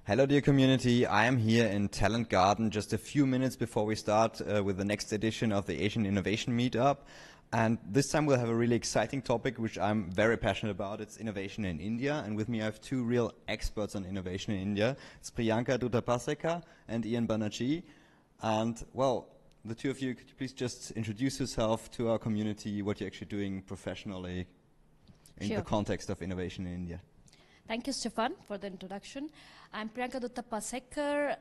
Hello dear community, I am here in Talent Garden just a few minutes before we start with the next edition of the Asian Innovation Meetup. And this time we'll have a really exciting topic which I'm very passionate about. It's innovation in India, and with me I have two real experts on innovation in India. It's Priyanka Dutta-Passecker and Ian Banerjee. And well, the two of you, could you please just introduce yourself to our community, what you're actually doing professionally in the context of innovation in India? Thank you, Stefan, for the introduction. I'm Priyanka Dutta-Passecker.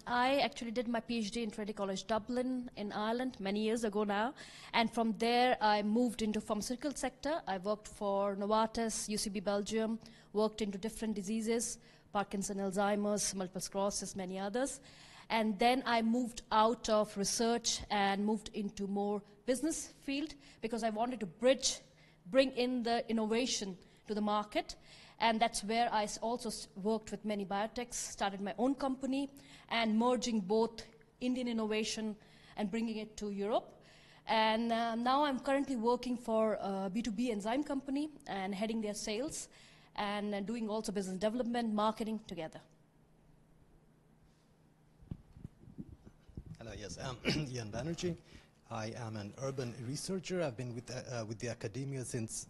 I actually did my PhD in Trinity College Dublin in Ireland many years ago now. And from there, I moved into pharmaceutical sector. I worked for Novartis, UCB Belgium, worked into different diseases, Parkinson, Alzheimer's, multiple sclerosis, many others. And then I moved out of research and moved into more business field because I wanted to bring in the innovation to the market. And that's where I also worked with many biotechs, started my own company, and merging both Indian innovation and bringing it to Europe. And now I'm currently working for a B2B enzyme company and heading their sales and doing also business development, marketing together. Hello, yes, I'm Ian Banerjee. I am an urban researcher. I've been with the academia since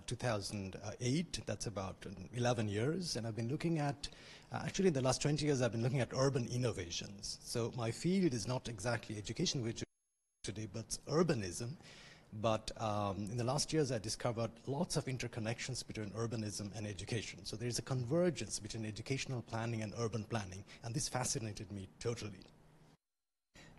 2008, that's about 11 years, and I've been looking at, actually in the last 20 years, I've been looking at urban innovations. So my field is not exactly education, which today, but urbanism. But in the last years, I discovered lots of interconnections between urbanism and education. So there's a convergence between educational planning and urban planning, and this fascinated me totally.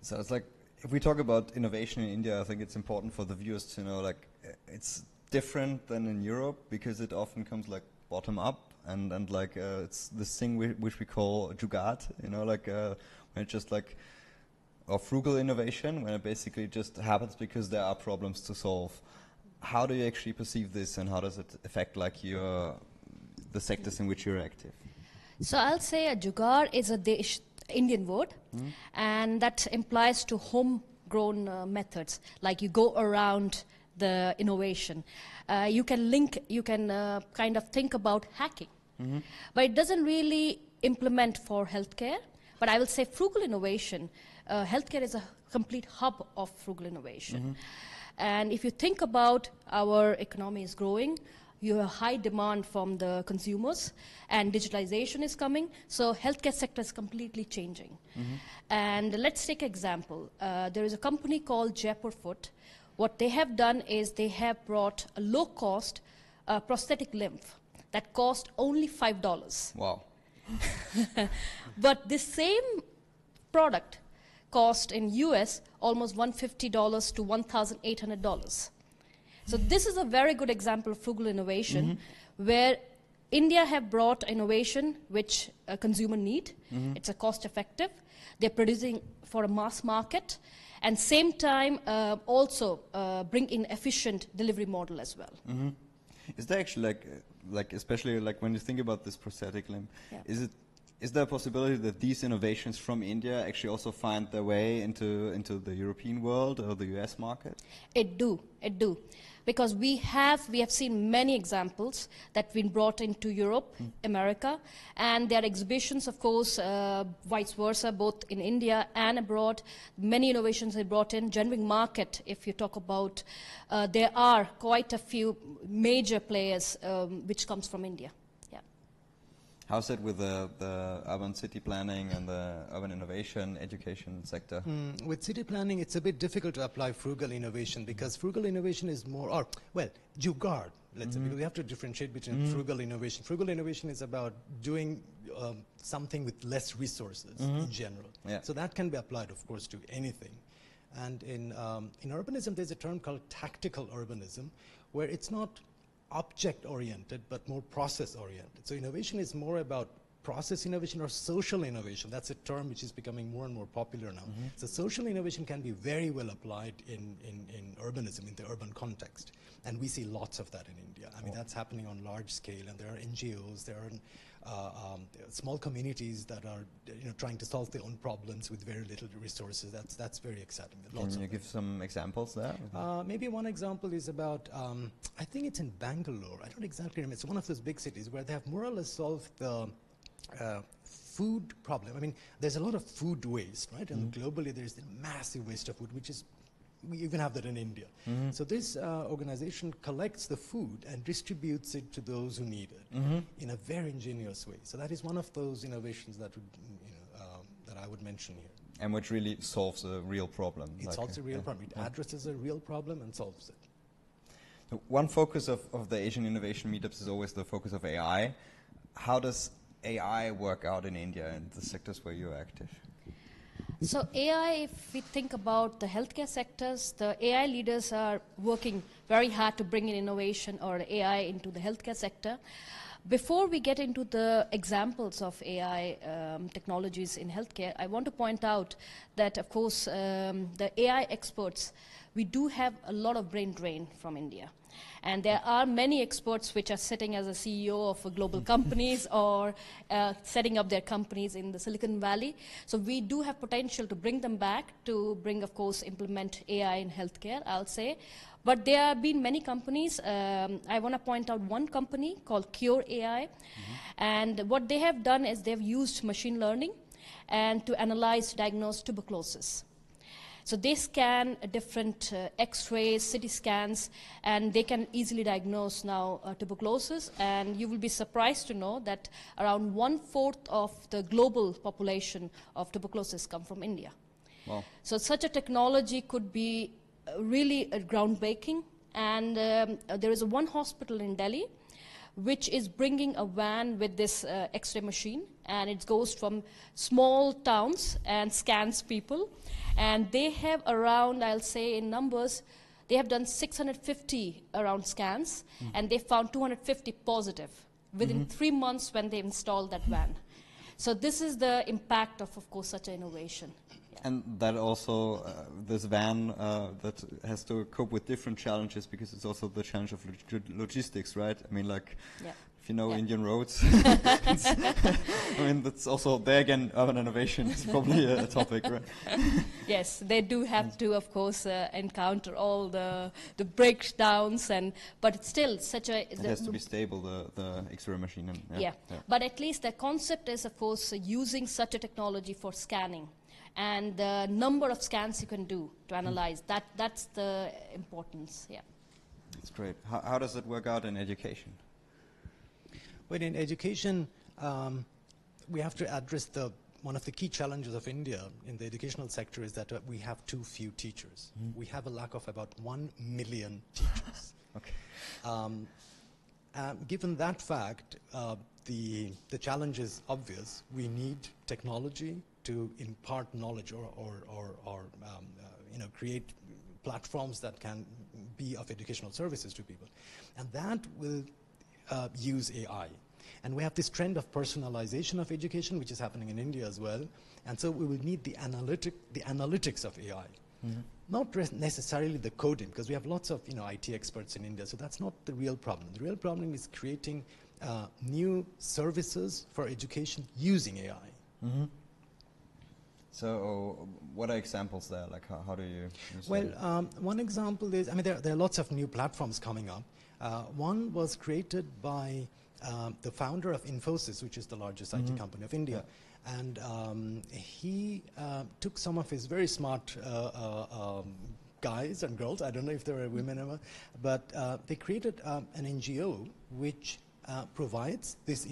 So it's like, if we talk about innovation in India, I think it's important for the viewers to know, like, it's different than in Europe because it often comes like bottom up and like it's this thing which we call jugaad, you know, like when it's just like or frugal innovation, when it basically just happens because there are problems to solve. How do you actually perceive this, and how does it affect like the sectors in which you're active? So I'll say a jugaad is a Indian word, and that implies to homegrown methods, like you go around the innovation. You can kind of think about hacking, but it doesn't really implement for healthcare. But I will say frugal innovation, healthcare is a complete hub of frugal innovation. And if you think about our economy is growing, you have high demand from the consumers, and digitalization is coming, so healthcare sector is completely changing. And let's take an example. There is a company called Jaipur Foot. What they have done is they have brought a low-cost prosthetic limb that cost only $5. Wow. But this same product cost in US almost $150 to $1,800. So this is a very good example of frugal innovation where India have brought innovation which a consumer need. It's a cost-effective. They're producing for a mass market, and same time also bring in efficient delivery model as well. Is there actually like especially like when you think about this prosthetic limb, is there a possibility that these innovations from India actually also find their way into the European world or the US market? It do. Because we have seen many examples that have been brought into Europe, America, and there are exhibitions, of course, vice versa, both in India and abroad. Many innovations are brought in. Generic market, if you talk about, there are quite a few major players which comes from India. How's it with the urban city planning and the urban innovation education sector? With city planning, it's a bit difficult to apply frugal innovation because frugal innovation is more, or well, jugaad, let's say, because we have to differentiate between frugal innovation. Frugal innovation is about doing something with less resources in general. So that can be applied, of course, to anything. And in urbanism, there's a term called tactical urbanism, where it's not object-oriented, but more process-oriented. So innovation is more about process innovation or social innovation. That's a term which is becoming more and more popular now. So social innovation can be very well applied in urbanism, in the urban context. And we see lots of that in India. I mean, that's happening on large scale, and there are NGOs, there are small communities that are trying to solve their own problems with very little resources. That's very exciting. Can you give some examples there? Maybe one example is about, I think it's in Bangalore. I don't exactly remember. It's one of those big cities where they have more or less solved the food problem. I mean, there's a lot of food waste, right? And globally, there's a massive waste of food, which is, we even have that in India. So this organization collects the food and distributes it to those who need it in a very ingenious way. So that is one of those innovations that would, that I would mention here. And which really solves a real problem. It solves a real problem. It addresses a real problem and solves it. So one focus of the Asian Innovation Meetups is always the focus of AI. How does AI work out in India and the sectors where you're active? So AI, if we think about the healthcare sectors, the AI leaders are working very hard to bring in innovation or AI into the healthcare sector. Before we get into the examples of AI technologies in healthcare, I want to point out that, of course, the AI experts, we do have a lot of brain drain from India. And there are many experts which are sitting as a CEO of global companies or setting up their companies in the Silicon Valley. So we do have potential to bring them back to bring, of course, implement AI in healthcare, I'll say. But there have been many companies. I want to point out one company called Cure AI. And what they have done is they've used machine learning and to analyze, diagnose tuberculosis. So they scan different X-rays, CT scans, and they can easily diagnose now tuberculosis. And you will be surprised to know that around 1/4 of the global population of tuberculosis come from India. Wow. So such a technology could be really groundbreaking. And there is one hospital in Delhi which is bringing a van with this X-ray machine, and it goes from small towns and scans people. And they have around, I'll say in numbers, they have done 650 around scans, and they found 250 positive within 3 months when they installed that van. So this is the impact of course, such an innovation. And that also, this van that has to cope with different challenges because it's also the challenge of logistics, right? I mean, like, if you know Indian roads, I mean, that's also, there again, urban innovation is probably a topic, right? Yes, they do have to, of course, encounter all the breakdowns, but it's still such a... It has to be stable, the X-ray machine. And, but at least the concept is, of course, using such a technology for scanning. And the number of scans you can do to analyze, that's the importance, That's great. How does it work out in education? Well, in education, we have to address one of the key challenges of India in the educational sector is that we have too few teachers. We have a lack of about 1 million teachers. Okay. Given that fact, the challenge is obvious. We need technology to impart knowledge or create platforms that can be of educational services to people. And that will use AI. And we have this trend of personalization of education, which is happening in India as well. And so we will need the analytics of AI. Not necessarily the coding, because we have lots of IT experts in India, so that's not the real problem. The real problem is creating new services for education using AI. So what are examples there? Like how do you use Well, one example is, I mean, there are lots of new platforms coming up. One was created by the founder of Infosys, which is the largest IT company of India. And he took some of his very smart guys and girls, I don't know if there are women ever, but they created an NGO which provides this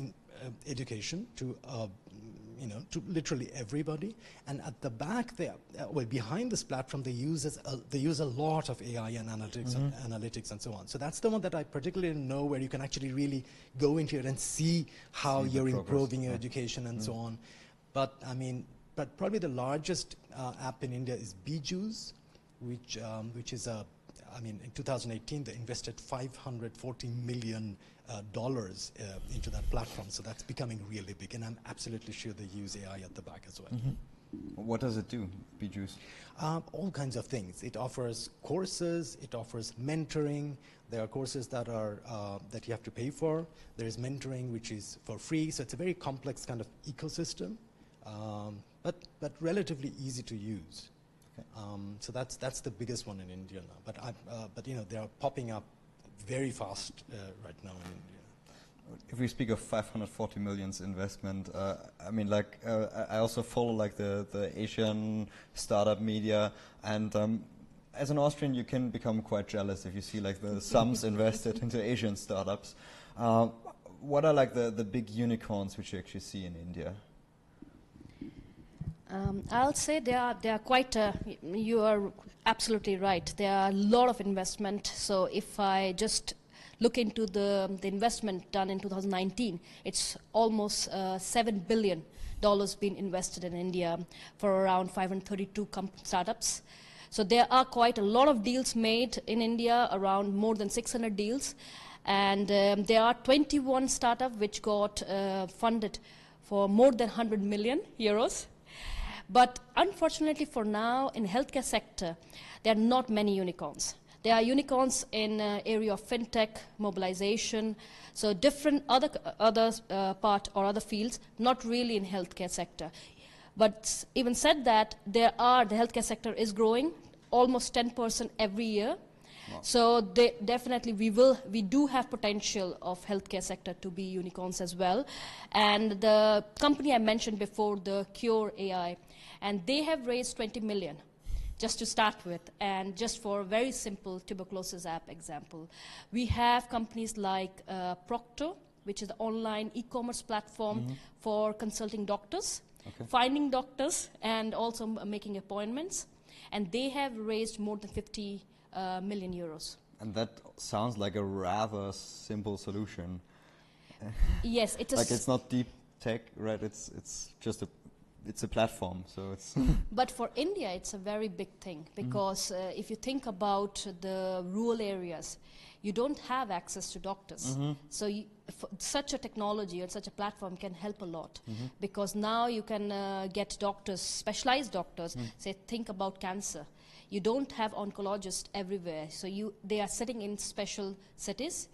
education to to literally everybody. And at the back, behind this platform, they use a lot of AI and analytics and so on. So that's the one that I particularly know, where you can actually really go into it and see how you're improving your education and so on. But I mean, probably the largest app in India is Bijus, which is in 2018 they invested $540 million into that platform. So that's becoming really big, and I'm absolutely sure they use AI at the back as well. What does it do, Bijus? All kinds of things. It offers courses, it offers mentoring. There are courses that are that you have to pay for. There is mentoring which is for free. So it's a very complex kind of ecosystem, but relatively easy to use. Okay. So that's the biggest one in India now. But they are popping up very fast right now in India. if we speak of 540 millions investment, I mean, like, I also follow like the Asian startup media, and as an Austrian, you can become quite jealous if you see like the sums invested into Asian startups. What are like the big unicorns which you actually see in India? I'll say they are quite, you are absolutely right. There are a lot of investment. So if I just look into the investment done in 2019, it's almost $7 billion being invested in India for around 532 startups. So there are quite a lot of deals made in India, around more than 600 deals. And there are 21 startups which got funded for more than 100 million euros. But unfortunately for now, in the healthcare sector, there are not many unicorns. There are unicorns in area of fintech, mobilization, so different other part or other fields, not really in healthcare sector. But even said that, the healthcare sector is growing almost 10% every year. Wow. So definitely we do have potential of healthcare sector to be unicorns as well. And the company I mentioned before, the Cure AI, and they have raised 20 million just to start with, and just for a very simple tuberculosis app example. We have companies like Proctor, which is the online e-commerce platform for consulting doctors, finding doctors, and also making appointments. And they have raised more than 50 million euros. And that sounds like a rather simple solution. Yes, it's not deep tech, right? It's just it's a platform, so it's. But for India, it's a very big thing, because if you think about the rural areas, you don't have access to doctors. So such a technology or such a platform can help a lot, because now you can get doctors, specialized doctors. Say, think about cancer. You don't have oncologists everywhere, so they are sitting in special cities,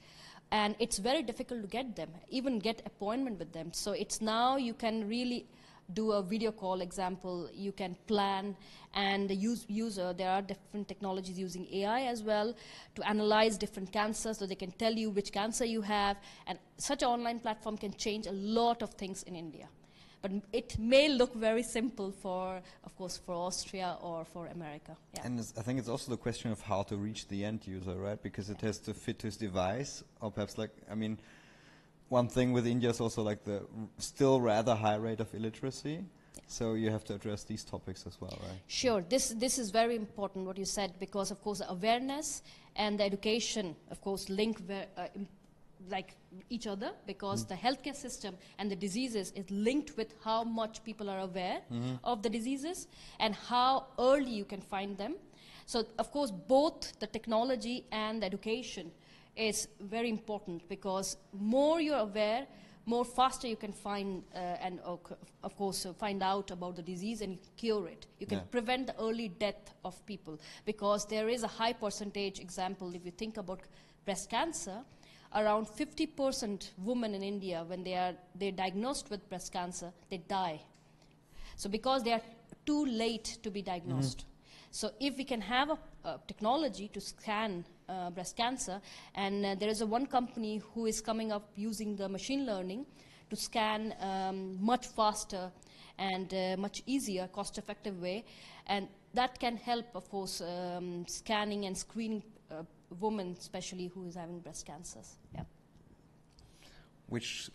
and it's very difficult to get them, even get appointment with them. So it's now you can really do a video call example, you can plan and there are different technologies using AI as well to analyze different cancers, so they can tell you which cancer you have, and such an online platform can change a lot of things in India. But it may look very simple for, of course, for Austria or for America. Yeah. And I think it's also the question of how to reach the end user, right? Because it has to fit his device, or perhaps like, I mean, one thing with India is also like the still rather high rate of illiteracy. So you have to address these topics as well, right? Sure. This is very important what you said, because of course the awareness and the education, of course, link like each other, because the healthcare system and the diseases is linked with how much people are aware of the diseases and how early you can find them. So of course both the technology and the education is very important, because more you're aware, more faster you can find and of course find out about the disease and cure it. You can prevent the early death of people, because there is a high percentage example. If you think about breast cancer, around 50% women in India, when they're diagnosed with breast cancer, they die. So because they are too late to be diagnosed. So if we can have a technology to scan breast cancer, and there is one company who is coming up using the machine learning to scan much faster and much easier, cost-effective way, and that can help, of course, scanning and screening women, especially who is having breast cancers. Yeah. Which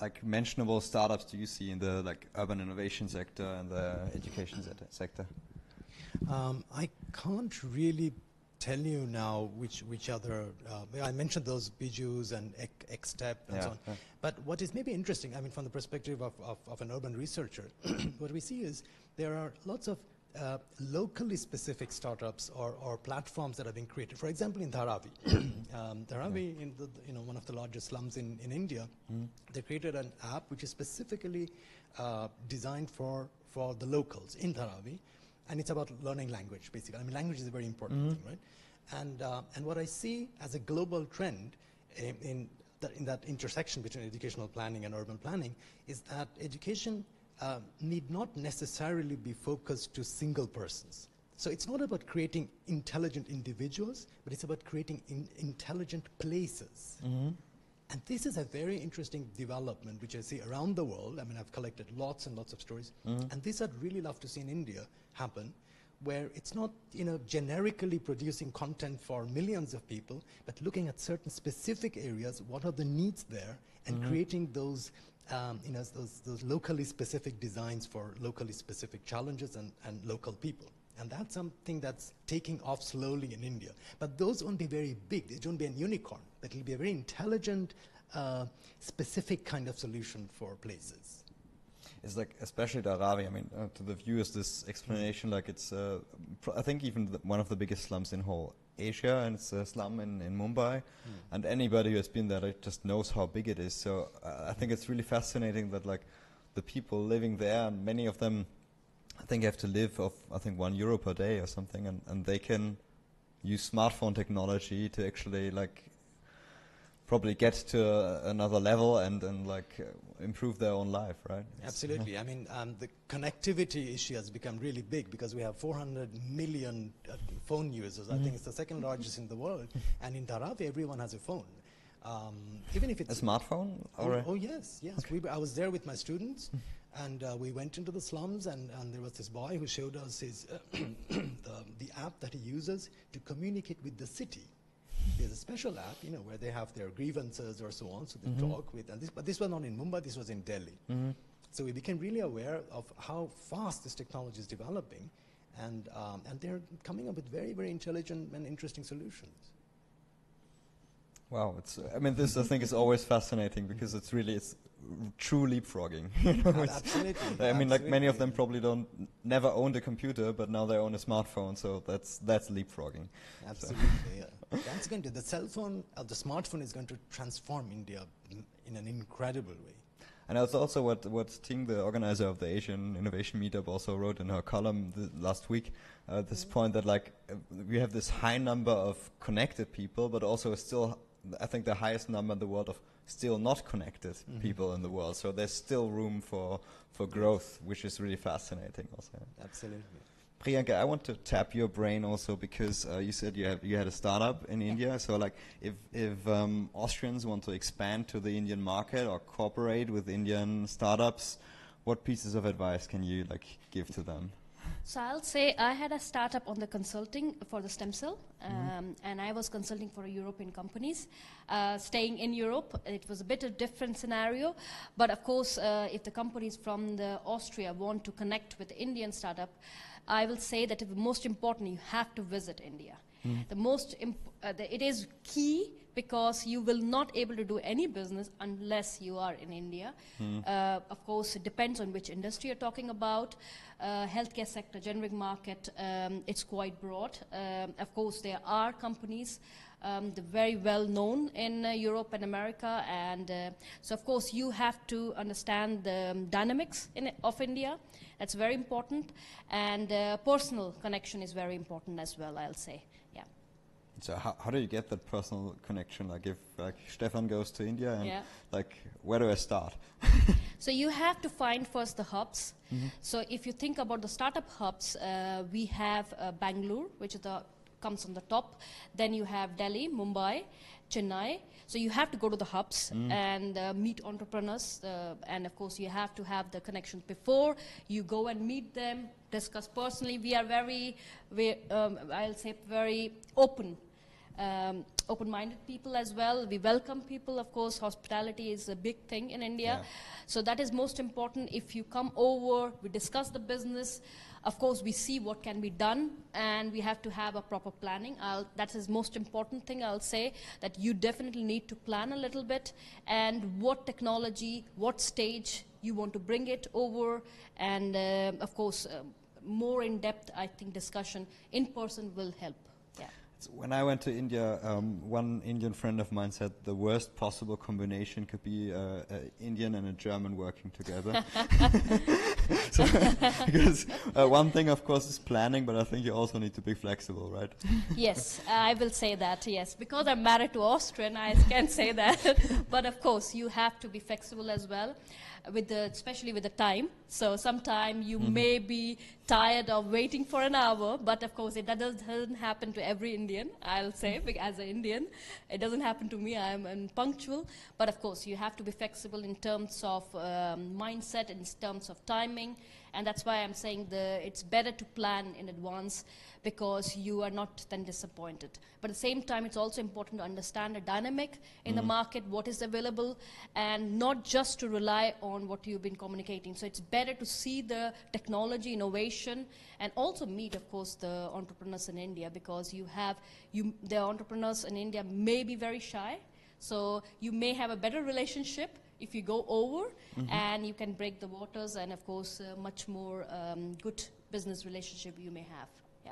like mentionable startups do you see in the like urban innovation sector and the education sector? I can't really tell you now which other. I mentioned those Bijus and Xtep and so on. Yeah. But what is maybe interesting, I mean, from the perspective of an urban researcher, what we see is there are lots of locally specific startups or platforms that have been created. For example, in Dharavi, in one of the largest slums in India, they created an app which is specifically designed for the locals in Dharavi, and it's about learning language, basically. I mean, language is a very important thing, right? And what I see as a global trend in that intersection between educational planning and urban planning is that education need not necessarily be focused to single persons. So it's not about creating intelligent individuals, but it's about creating intelligent places. And this is a very interesting development which I see around the world. I mean, I've collected lots and lots of stories. And this I'd really love to see in India happen, where it's not, generically producing content for millions of people, but looking at certain specific areas, what are the needs there, and creating those, those locally specific designs for locally specific challenges and local people. And that's something that's taking off slowly in India. But those won't be very big. It won't be a unicorn. But it'll be a very intelligent, specific kind of solution for places. It's like, especially Dharavi, I mean, to the viewers, this explanation, like it's, I think even one of the biggest slums in whole Asia, and it's a slum in Mumbai. And anybody who has been there like, just knows how big it is. So I think it's really fascinating that like the people living there, and many of them, I think have to live off, I think, €1 per day or something, and they can use smartphone technology to actually like probably get to another level and improve their own life, right? Absolutely. I mean, the connectivity issue has become really big because we have 400 million phone users. I think it's the second largest in the world. And in Dharavi, everyone has a phone. Even if it's a smartphone? Oh yes. Okay. I was there with my students. And we went into the slums, and there was this boy who showed us his the app that he uses to communicate with the city. There's a special app, where they have their grievances or so on, so they talk with. But this was not in Mumbai; this was in Delhi. So we became really aware of how fast this technology is developing, and they're coming up with very, very intelligent and interesting solutions. Wow, this I think is always fascinating because it's true leapfrogging. Absolutely. I mean, like many of them probably never owned a computer, but now they own a smartphone, so that's leapfrogging. Absolutely, yeah. That's going to, the cell phone, the smartphone is going to transform India in an incredible way. And that's also what Ting, the organizer of the Asian Innovation Meetup, also wrote in her column last week. This point that we have this high number of connected people, but also still, I think, the highest number in the world of still not connected people in the world. So there's still room for growth, which is really fascinating also. Absolutely. Priyanka, I want to tap your brain also because you said you had a startup in India. So like if Austrians want to expand to the Indian market or cooperate with Indian startups, what pieces of advice can you give to them? So I'll say I had a startup on the consulting for the stem cell, and I was consulting for European companies. Staying in Europe, it was a bit of different scenario, but of course, if the companies from Austria want to connect with the Indian startup, I will say that the most important, you have to visit India. It is key because you will not able to do any business unless you are in India. Of course, it depends on which industry you're talking about. Healthcare sector, generic market, it's quite broad. Of course, there are companies they're very well known in Europe and America, and so of course you have to understand the dynamics of India. That's very important, and personal connection is very important as well, I'll say. Yeah. So how do you get that personal connection? Like if Stefan goes to India, and where do I start? So you have to find first the hubs. So if you think about the startup hubs, we have Bangalore, which is comes on the top. Then you have Delhi, Mumbai, Chennai. So you have to go to the hubs and meet entrepreneurs. And of course, you have to have the connections before you go and meet them, discuss personally. We are I'll say very open-minded people as well. We welcome people, of course. Hospitality is a big thing in India. Yeah. So that is most important. If you come over, we discuss the business. Of course, we see what can be done, and we have to have a proper planning. That is most important thing I'll say, that you definitely need to plan a little bit, and what technology, what stage you want to bring it over, and of course, more in-depth, I think, discussion in person will help. Yeah. When I went to India, one Indian friend of mine said the worst possible combination could be an Indian and a German working together. Because one thing, of course, is planning, but I think you also need to be flexible, right? Yes, I will say that, yes. Because I'm married to Austrian, I can say that. But of course, you have to be flexible as well, especially with the time. So sometime you may be tired of waiting for an hour, but of course, that doesn't happen to every Indian. Indian, I'll say, as an Indian. It doesn't happen to me, I'm punctual. But of course, you have to be flexible in terms of mindset, in terms of timing. And that's why I'm saying it's better to plan in advance, because you are not then disappointed. But at the same time, it's also important to understand the dynamic in the market, what is available, and not just to rely on what you've been communicating. So it's better to see the technology, innovation, and also meet, of course, the entrepreneurs in India, because the entrepreneurs in India may be very shy. So you may have a better relationship if you go over, and you can break the waters, and of course, much more good business relationship you may have. Yeah.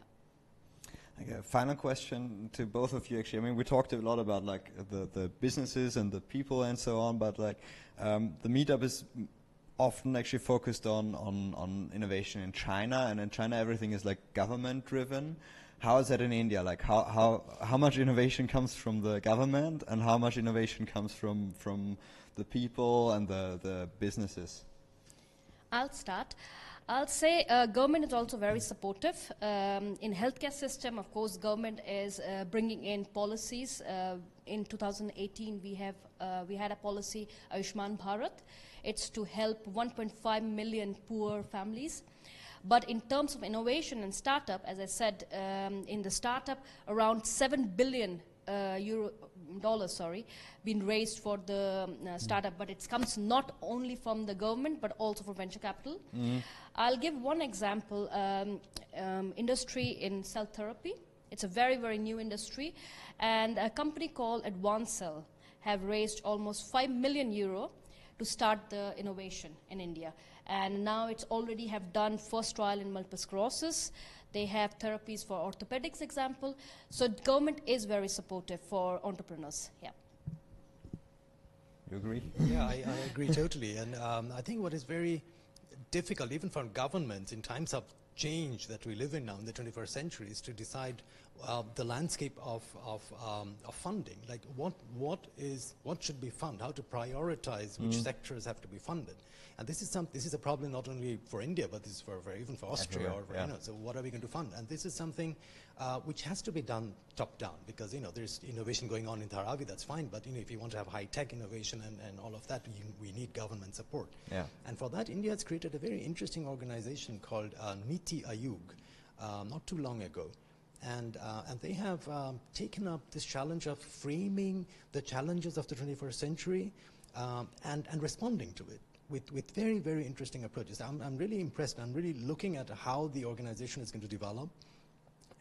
Okay, final question to both of you. Actually, I mean, we talked a lot about like the businesses and the people and so on, but like the meetup is often actually focused on innovation in China, and in China everything is like government driven. How is that in India? Like how much innovation comes from the government, and how much innovation comes from the people and the businesses? I'll start. I'll say government is also very supportive. In healthcare system, of course, government is bringing in policies. In 2018, we had a policy, Ayushman Bharat. It's to help 1.5 million poor families. But in terms of innovation and startup, as I said, in the startup, around $7 billion been raised for the startup, but it comes not only from the government but also from venture capital. I'll give one example, industry in cell therapy. It's a very, very new industry, and a company called Advanced Cell have raised almost €5 million to start the innovation in India. And now it's already have done first trial in multiple sclerosis. They have therapies for orthopedics example. So government is very supportive for entrepreneurs. Yeah. You agree? Yeah, I agree totally. And I think what is very difficult, even for governments in times of change that we live in now in the 21st century, is to decide the landscape of funding. Like what should be funded, how to prioritize which sectors have to be funded. And this is a problem not only for India, but this is for even for Austria. Everywhere, or so what are we going to fund? And this is something which has to be done top down, because there's innovation going on in Dharavi, that's fine, but if you want to have high tech innovation and all of that, we need government support. Yeah. And for that, India has created a very interesting organization called Niti Aayog not too long ago. And they have taken up this challenge of framing the challenges of the 21st century and responding to it with very, very interesting approaches. I'm really impressed. I'm really looking at how the organization is going to develop.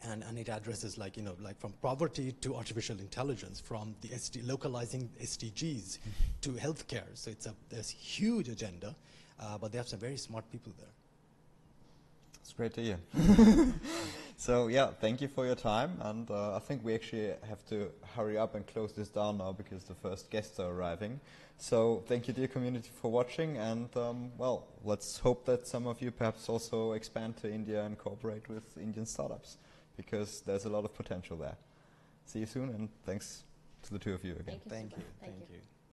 And it addresses like from poverty to artificial intelligence, from the localizing SDGs to healthcare. So there's huge agenda, but they have some very smart people there. It's great to hear. So yeah, thank you for your time, and I think we actually have to hurry up and close this down now because the first guests are arriving. So thank you, dear community, for watching, and well, let's hope that some of you perhaps also expand to India and cooperate with Indian startups, because there's a lot of potential there. See you soon, and thanks to the two of you again. Thank you. Thank you.